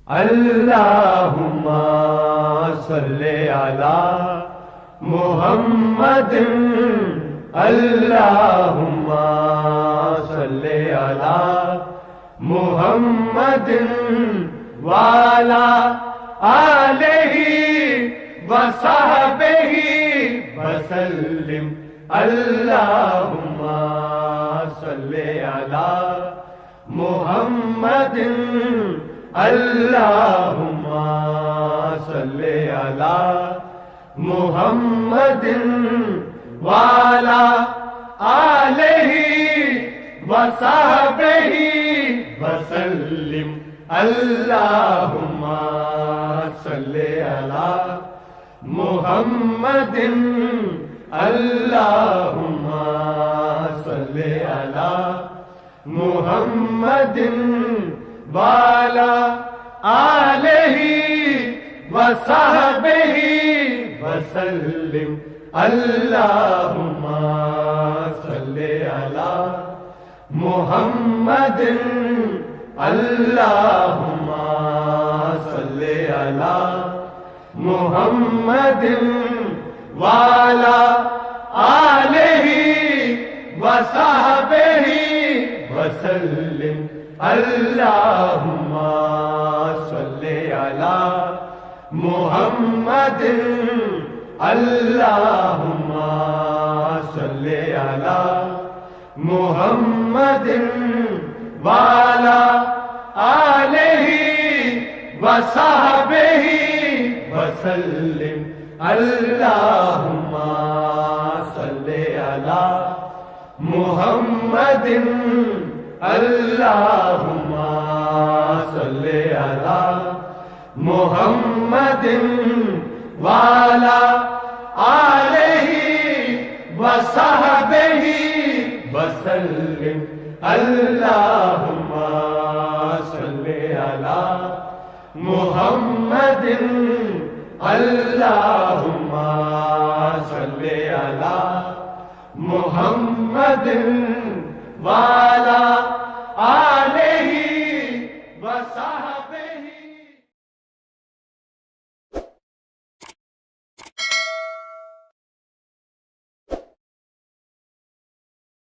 اللہم صلی علی محمد اللہم صلی علی محمد وعلی آلہ وصحبہ وسلم اللہم صلی علی محمد اللہم صلی علی محمد وعلی آلہ وصحبہ وسلم اللہم صلی علی محمد اللہم صلی علی محمد وعلی آلہ وصحبہ وسلم اللہم صلی علی محمد اللہم صلی علی محمد وعلی آلہ وصحبہ وسلم اللہم صلی علی محمد اللہم صلی علی محمد وعلی آلہ وصحبہ وسلم اللہم صلی علی محمد اللہم صلی علی محمد وعلی آلہ وصحبہ وسلم اللہم صلی علی محمد اللہم صلی علی محمد وعلی